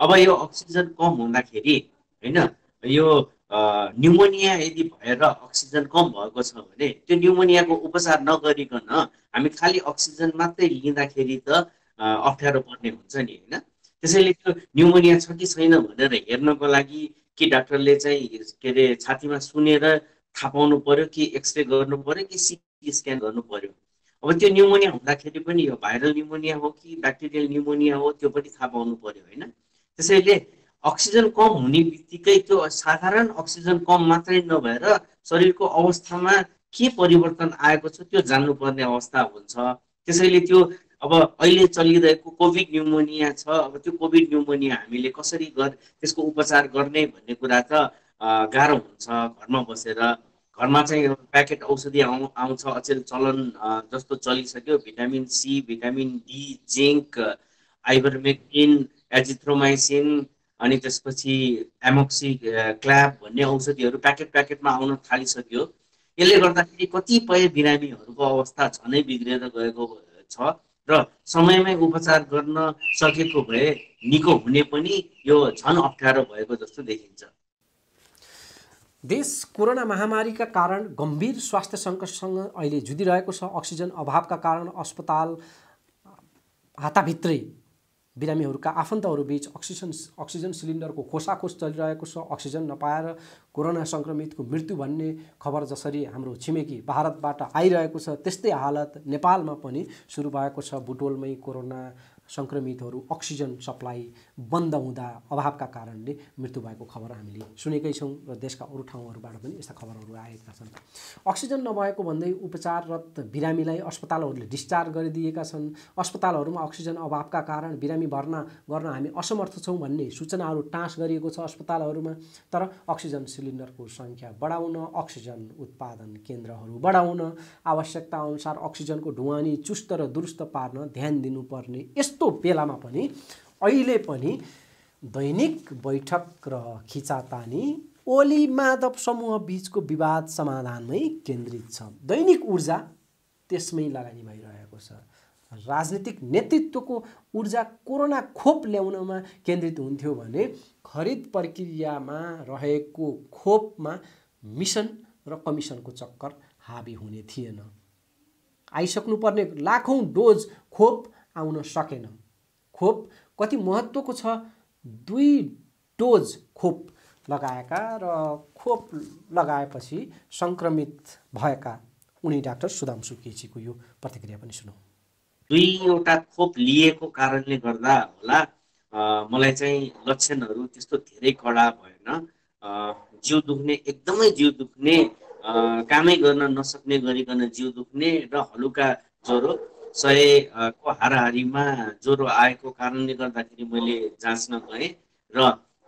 अब यो अक्सिजन कम हुँदाखेरि हैन, यो न्युमोनिया यदि भएर अक्सिजन कम भएको छ भने त्यो न्युमोनियाको उपचार नगरिकन हामी खालि अक्सिजन मात्रै लिँदाखेरि त अप्ठ्यारो पर्ने हुन्छ नि हैन। त्यसैले त्यो न्युमोनिया छ कि छैन भनेर हेर्नको लागि कि डाक्टरले चाहिँ के अरे छातीमा सुनेर थाहा पाउनु पर्यो कि एक्सरे गर्नु पर्यो कि सिटी स्क्यान गर्नु पर्यो। अब त्यो न्युमोनिया हुँदाखेरि पनि यो भाइरल न्युमोनिया हो कि ब्याक्टेरियल न्युमोनिया हो त्यो पनि थाहा पाउनु पर्यो हैन। त्यसैले अक्सिजन कम हुने बित्तिकै त्यो साधारण अक्सिजन कम मात्रै नभएर शरीरको अवस्थामा के परिवर्तन आएको छ त्यो जान्नुपर्ने अवस्था हुन्छ। त्यसैले त्यो अब अहिले चलिरहेको कोभिड न्युमोनिया छ, अब त्यो कोभिड न्युमोनिया हामीले कसरी त्यसको उपचार गर्ने भन्ने कुरा त गाह्रो हुन्छ। घरमा बसेर घरमा चाहिँ प्याकेट औषधि आउँछ, अचेल चलन जस्तो चलिसक्यो। Vitamin C, vitamin D, zinc, ivermectin, azithromycin अनि त्यसपछि एमोक्सी क्ल्याब भन्ने औषधिहरू प्याकेटमा आउन थालिसक्यो। यसले गर्दाखेरि कतिपय बिरामीहरूको अवस्था झनै बिग्रेर गएको छ र समयमै उपचार गर्न सकेको भए निको हुने पनि यो झन अप्ठ्यारो भएको जस्तो देखिन्छ। देश कोरोना महामारीका कारण गम्भीर स्वास्थ्य सङ्कटसँग अहिले जुधिरहेको छ। अक्सिजन अभावका कारण अस्पताल हाताभित्रै बिरामीहरूका आफन्तहरूबीच अक्सिजन सिलिन्डरको खोसाखोस चलिरहेको छ। अक्सिजन नपाएर कोरोना सङ्क्रमितको मृत्यु भन्ने खबर जसरी हाम्रो छिमेकी भारतबाट आइरहेको छ त्यस्तै हालत नेपालमा पनि सुरु भएको छ। बुटोलमै कोरोना सङ्क्रमितहरू अक्सिजन सप्लाई बन्द हुँदा अभावका कारणले मृत्यु भएको खबर हामीले सुनेकै छौँ र देशका अरू ठाउँहरूबाट पनि यस्ता खबरहरू आएका छन्। अक्सिजन नभएको भन्दै उपचाररत बिरामीलाई अस्पतालहरूले डिस्चार्ज गरिदिएका छन्। अस्पतालहरूमा अक्सिजन अभावका कारण बिरामी भर्ना गर्न हामी असमर्थ छौँ भन्ने सूचनाहरू टाँस गरिएको छ अस्पतालहरूमा। तर अक्सिजन सिलिन्डरको सङ्ख्या बढाउन, अक्सिजन उत्पादन केन्द्रहरू बढाउन, आवश्यकता अनुसार अक्सिजनको ढुवानी चुस्त र दुरुस्त पार्न ध्यान दिनुपर्ने यस्तो बेलामा पनि अहिले पनि दैनिक बैठक र खिचातानी ओली माधव समूह बीचको विवाद समाधानमै केन्द्रित छ। दैनिक ऊर्जा त्यसमै लगानी भइरहेको छ। राजनीतिक नेतृत्वको ऊर्जा कोरोना खोप ल्याउनमा केन्द्रित हुन्थ्यो भने खरिद प्रक्रियामा रहेको खोपमा मिसन र कमिसनको चक्कर हाबी हुने थिएन। आइसक्नुपर्ने लाखौँ डोज खोप आउन सकेन। खोप कति महत्त्वको छ? 2 डोज खोप लगाएका र खोप लगाएपछि सङ्क्रमित भएका उनी डाक्टर सुधांशु केसीको यो प्रतिक्रिया पनि सुनौँ। 2वटा खोप लिएको कारणले गर्दा होला मलाई चाहिँ लक्षणहरू त्यस्तो धेरै कडा भएन। जिउ दुख्ने, एकदमै जिउ दुख्ने, कामै गर्न नसक्ने गरिकन जिउ दुख्ने र हलुका ज्वरो, 100 को हाराहारीमा ज्वरो आएको कारणले गर्दाखेरि मैले जाँच्न गएँ र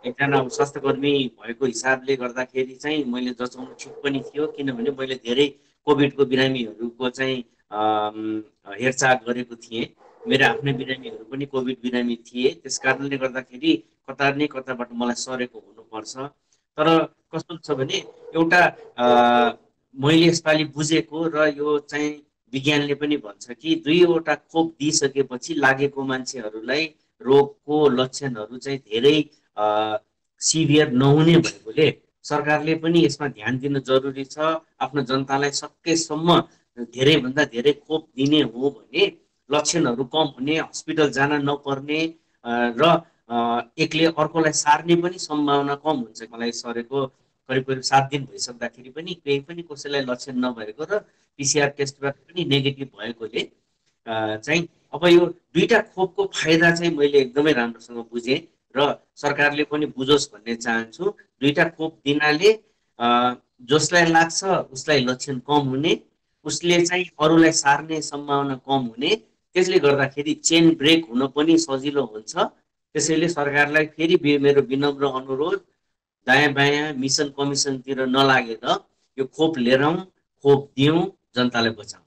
एकजना स्वास्थ्यकर्मी भएको हिसाबले गर्दाखेरि चाहिँ मैले जचाउनु ठिक पनि थियो, किनभने मैले धेरै कोभिडको बिरामीहरूको चाहिँ हेरचाह गरेको थिएँ। मेरो आफ्नै बिरामीहरू पनि कोभिड बिरामी थिए, त्यस कारणले गर्दाखेरि कता नै कताबाट मलाई सरेको हुनुपर्छ। तर कस्तो छ भने एउटा मैले यसपालि बुझेको र यो चाहिँ विज्ञानले पनि भन्छ कि 2वटा खोप दिइसकेपछि लागेको मान्छेहरूलाई रोगको लक्षणहरू चाहिँ धेरै सिभियर नहुने भएकोले सरकारले पनि यसमा ध्यान दिन जरुरी छ। आफ्नो जनतालाई सकेसम्म धेरैभन्दा धेरै खोप दिने हो भने लक्षणहरू कम हुने, हस्पिटल जान नपर्ने र एकले अर्कोलाई सार्ने पनि सम्भावना कम हुन्छ। मलाई सरेको करिब 7 दिन भइसक्दाखेरि पनि केही पनि कसैलाई लक्षण नभएको र PCR टेस्टबाट पनि नेगेटिभ भएकोले चाहिँ अब यो 2टा खोपको फाइदा चाहिँ मैले एकदमै राम्रोसँग बुझेँ र सरकारले पनि बुझोस् भन्ने चाहन्छु। 2टा खोप दिनाले जसलाई लाग्छ उसलाई लक्षण कम हुने, उसले चाहिँ अरूलाई सार्ने सम्भावना कम हुने, त्यसले गर्दाखेरि चेन ब्रेक हुन पनि सजिलो हुन्छ। त्यसैले सरकारलाई फेरि मेरो विनम्र अनुरोध, दायाँ बायाँ मिसन कमिसनतिर नलागेर यो खोप लिएर खोप दिउँ, जनतालाई बचाउँ।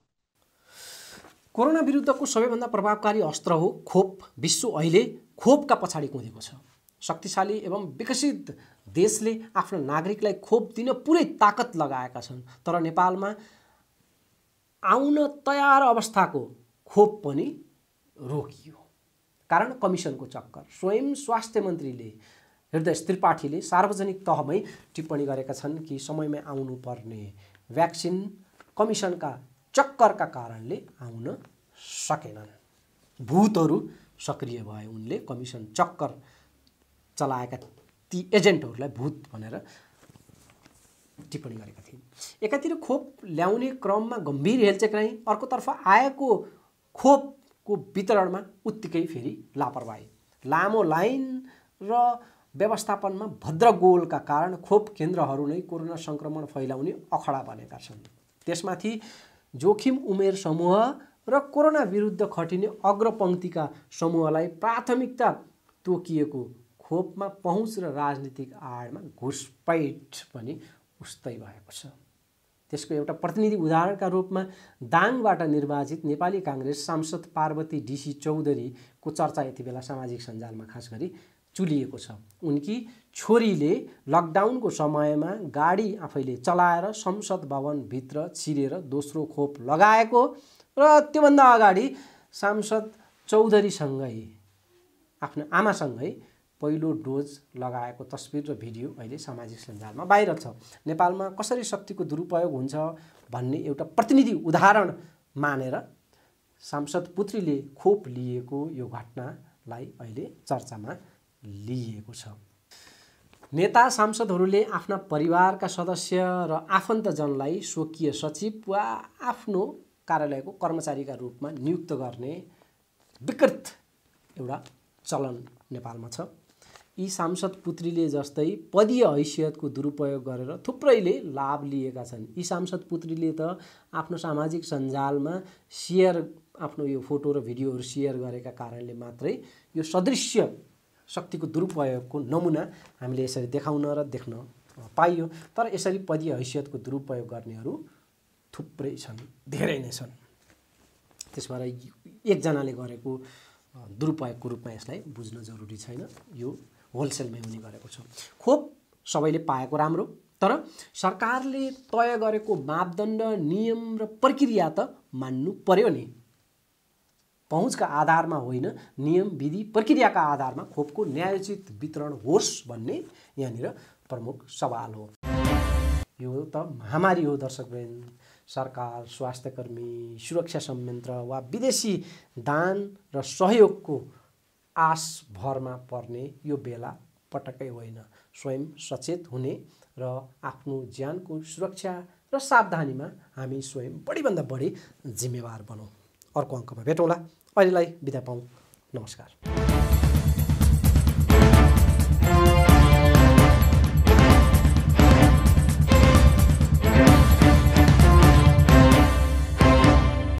कोरोना विरुद्धको सबैभन्दा प्रभावकारी अस्त्र हो खोप। विश्व अहिले खोपका पछाडि कुदेको छ। शक्तिशाली एवं विकसित देशले आफ्नो नागरिकलाई खोप दिन पुरै ताकत लगाएका छन्, तर नेपालमा आउन तयार अवस्थाको खोप पनि रोकियो। कारण कमिसनको चक्कर। स्वयं स्वास्थ्य मन्त्रीले हृदय त्रिपाठीले सार्वजनिक तहमै टिप्पणी गरेका छन् कि समयमै आउनुपर्ने भ्याक्सिन कमिसनका चक्करका कारणले आउन सकेनन्। भूतहरू सक्रिय भए। उनले कमिसन चक्कर चलाएका ती एजेन्टहरूलाई भूत भनेर टिप्पणी गरेका थिए। एकातिर खोप ल्याउने क्रममा गम्भीर हेलचेक्राइ, अर्कोतर्फ आएको खोपको वितरणमा उत्तिकै फेरि लापरवाही, लामो लाइन र व्यवस्थापनमा भद्रगोलका कारण खोप केन्द्रहरू नै कोरोना संक्रमण फैलाउने अखडा बनेका छन्। त्यसमाथि जोखिम उमेर समूह र कोरोना विरुद्ध खटिने अग्रपङ्क्तिका समूहलाई प्राथमिकता तोकिएको खोपमा पहुँच र राजनीतिक आडमा घुसपैठ पनि उस्तै भएको छ। त्यसको एउटा प्रतिनिधि उदाहरणका रूपमा दाङबाट निर्वाचित नेपाली काङ्ग्रेस सांसद पार्वती डीसी चौधरीको चर्चा यति बेला सामाजिक सञ्जालमा खास गरी चुलिएको छ। उनकी छोरीले लकडाउनको समयमा गाडी आफैले चलाएर संसद भवनभित्र छिरेर दोस्रो खोप लगाएको र त्योभन्दा अगाडि सांसद चौधरीसँगै आफ्नो आमासँगै पहिलो डोज लगाएको तस्बिर र भिडियो अहिले सामाजिक सञ्जालमा बाहिर छ। नेपालमा कसरी शक्तिको दुरुपयोग हुन्छ भन्ने एउटा प्रतिनिधि उदाहरण मानेर सांसद पुत्रीले खोप लिएको यो घटनालाई अहिले चर्चामा लिएको छ। नेता सांसदहरूले आफ्ना परिवारका सदस्य र आफन्तजनलाई स्वकीय सचिव वा आफ्नो कार्यालयको कर्मचारीका रूपमा नियुक्त गर्ने विकृत एउटा चलन नेपालमा छ। यी सांसद पुत्रीले जस्तै पदीय हैसियतको दुरुपयोग गरेर थुप्रैले लाभ लिएका छन्। यी सांसद पुत्रीले त आफ्नो सामाजिक सञ्जालमा सेयर आफ्नो यो फोटो र भिडियोहरू सेयर गरेका कारणले मात्रै यो सदृश्य शक्तिको दुरुपयोगको नमुना हामीले यसरी देखाउन र देख्न पाइयो। तर यसरी पदीय हैसियतको दुरुपयोग गर्नेहरू थुप्रै छन्, धेरै नै छन्। त्यसबाट एकजनाले गरेको दुरुपयोगको रूपमा यसलाई बुझ्न जरुरी छैन। यो होलसेलमै हुने गरेको छ। खोप सबैले पाएको राम्रो, तर सरकारले तय गरेको मापदण्ड, नियम र प्रक्रिया त मान्नु पर्यो नि। पहुँचका आधारमा होइन, नियम विधि प्रक्रियाका आधारमा खोपको न्यायोचित वितरण होस् भन्ने यहाँनिर प्रमुख सवाल हो। यो त महामारी हो दर्शकवृन्द। सरकार, स्वास्थ्यकर्मी, सुरक्षा संयन्त्र वा विदेशी दान र सहयोगको आश भरमा पर्ने यो बेला पटक्कै होइन। स्वयं सचेत हुने र आफ्नो ज्यानको सुरक्षा र सावधानीमा हामी स्वयं बढीभन्दा बढी जिम्मेवार बनौँ। अर्को अङ्कमा भेटौँला। अहिलेलाई बिदा पाऊँ। नमस्कार।